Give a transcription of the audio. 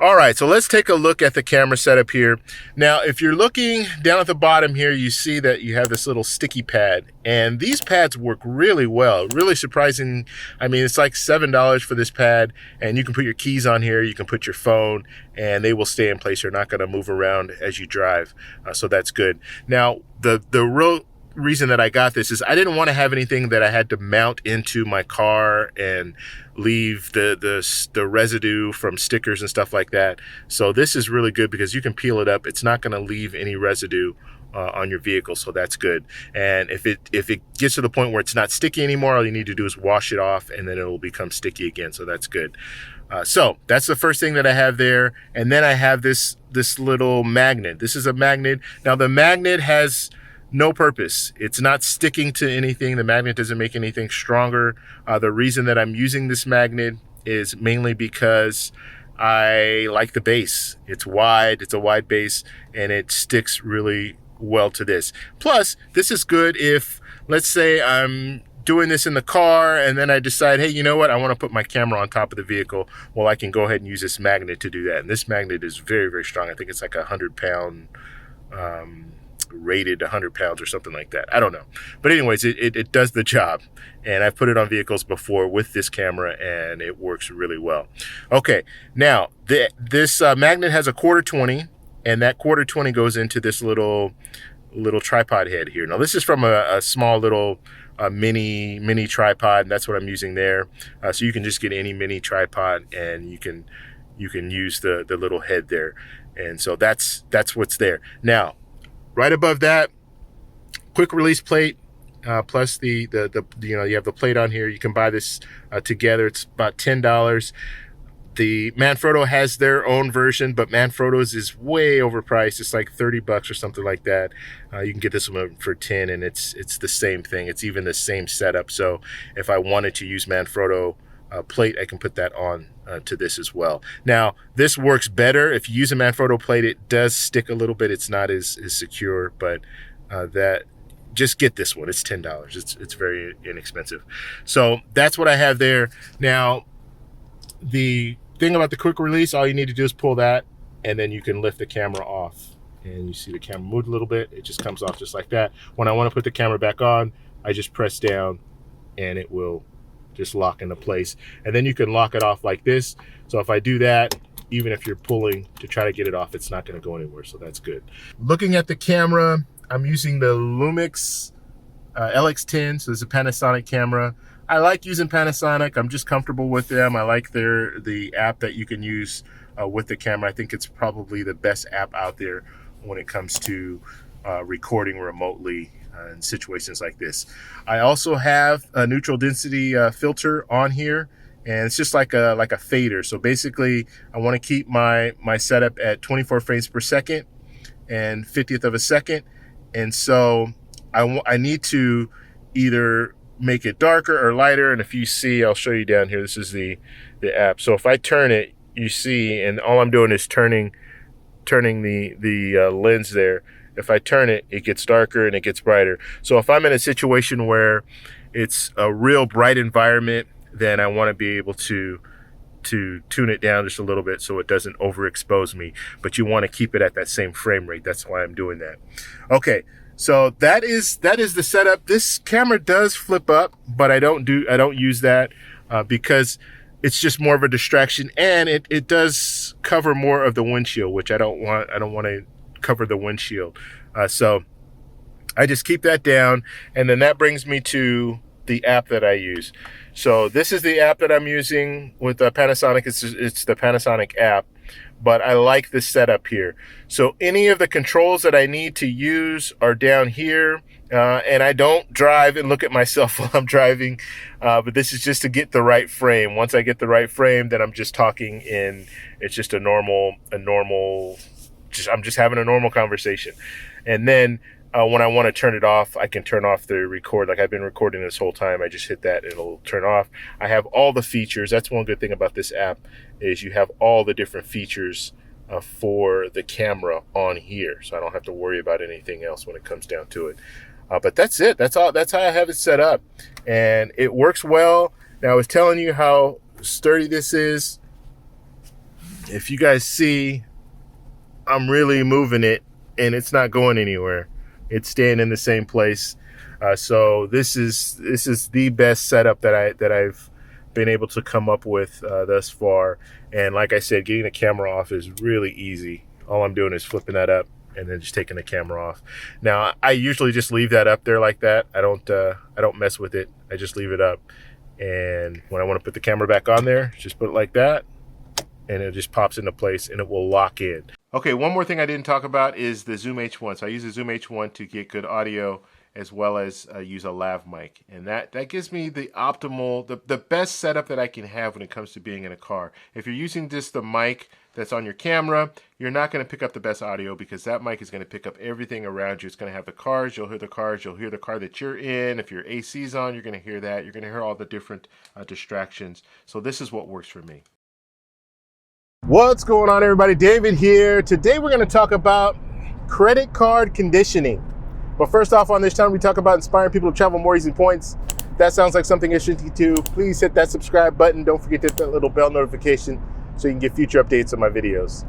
All right, so let's take a look at the camera setup here. Now, if you're looking down at the bottom here, you see that you have this little sticky pad, and these pads work really well, really surprising. I mean, it's like $7 for this pad, and you can put your keys on here, you can put your phone, and they will stay in place. They're not gonna move around as you drive, so that's good. Now, the real reason that I got this is I didn't want to have anything that I had to mount into my car and leave the residue from stickers and stuff like that. So this is really good because you can peel it up. It's not going to leave any residue on your vehicle, so that's good. And if it gets to the point where it's not sticky anymore, all you need to do is wash it off, and then it will become sticky again. So that's good. So that's the first thing that I have there. And then I have this little magnet. This is a magnet. Now the magnet has no purpose. It's not sticking to anything. The magnet doesn't make anything stronger. The reason that I'm using this magnet is mainly because I like the base. It's wide, it's a wide base, and it sticks really well to this. Plus, this is good if, let's say I'm doing this in the car and then I decide, hey, you know what, I want to put my camera on top of the vehicle. Well, I can go ahead and use this magnet to do that. And this magnet is very, very strong. I think it's like 100-pound rated 100 pounds or something like that. I don't know. But anyways, it does the job. And I've put it on vehicles before with this camera and it works really well. Okay, now this magnet has a 1/4-20, and that 1/4-20 goes into this little tripod head here. Now this is from a small little mini tripod, and that's what I'm using there. So you can just get any mini tripod and you can use the little head there. And so that's what's there. Now, right above that, quick release plate, plus the you know, you have the plate on here. You can buy this together. It's about $10. The Manfrotto has their own version, but Manfrotto's is way overpriced. It's like $30 or something like that. You can get this one for $10, and it's the same thing. It's even the same setup. So if I wanted to use Manfrotto plate, I can put that on to this as well. Now, this works better. If you use a Manfrotto plate, it does stick a little bit. It's not as secure, but just get this one. It's $10. It's very inexpensive. So that's what I have there. Now, the thing about the quick release, all you need to do is pull that, and then you can lift the camera off. And you see the camera move a little bit. It just comes off just like that. When I want to put the camera back on, I just press down, and it will just lock into place. And then you can lock it off like this. So if I do that, even if you're pulling to try to get it off, it's not going to go anywhere. So that's good. Looking at the camera, I'm using the Lumix LX10. So it's a Panasonic camera. I like using Panasonic. I'm just comfortable with them. I like the app that you can use with the camera. I think it's probably the best app out there when it comes to recording remotely in situations like this. I also have a neutral density filter on here, and it's just like a fader. So basically, I want to keep my setup at 24 frames per second and 50th of a second, and so I need to either make it darker or lighter. And if you see, I'll show you down here. This is the app. So if I turn it, you see, and all I'm doing is turning the lens there. If I turn it, it gets darker and it gets brighter. So if I'm in a situation where it's a real bright environment, then I want to be able to tune it down just a little bit so it doesn't overexpose me. But you want to keep it at that same frame rate. That's why I'm doing that. Okay, so that is the setup. This camera does flip up, but I don't use that because it's just more of a distraction, and it does cover more of the windshield, which I don't want. I don't want to cover the windshield. So I just keep that down, and then that brings me to the app that I use. So this is the app that I'm using with Panasonic. It's the Panasonic app, but I like the setup here. So any of the controls that I need to use are down here, and I don't drive and look at myself while I'm driving, but this is just to get the right frame. Once I get the right frame, then I'm just talking in, it's just I'm just having a normal conversation. And then when I want to turn it off, I can turn off the record. Like I've been recording this whole time. I just hit that, it'll turn off. I have all the features. That's one good thing about this app, is you have all the different features for the camera on here. So I don't have to worry about anything else when it comes down to it. But that's it. That's all. That's how I have it set up. And it works well. Now I was telling you how sturdy this is. if you guys see, I'm really moving it and it's not going anywhere. It's staying in the same place. So this is the best setup that I've been able to come up with thus far. And like I said, getting the camera off is really easy. All I'm doing is flipping that up and then just taking the camera off. Now I usually just leave that up there like that. I don't mess with it. I just leave it up. And when I want to put the camera back on there, just put it like that, and it just pops into place and it will lock in. Okay, one more thing I didn't talk about is the Zoom H1. So I use the Zoom H1 to get good audio as well as use a lav mic. And that gives me the optimal, the best setup that I can have when it comes to being in a car. If you're using just the mic that's on your camera, you're not going to pick up the best audio because that mic is going to pick up everything around you. It's going to have the cars, you'll hear the cars, you'll hear the car that you're in. If your AC's on, you're going to hear that. You're going to hear all the different distractions. So this is what works for me. What's going on, everybody? David here. Today we're going to talk about credit card conditioning. But first off, on this channel, we talk about inspiring people to travel more using points. If that sounds like something interesting to you, please hit that subscribe button. Don't forget to hit that little bell notification so you can get future updates on my videos.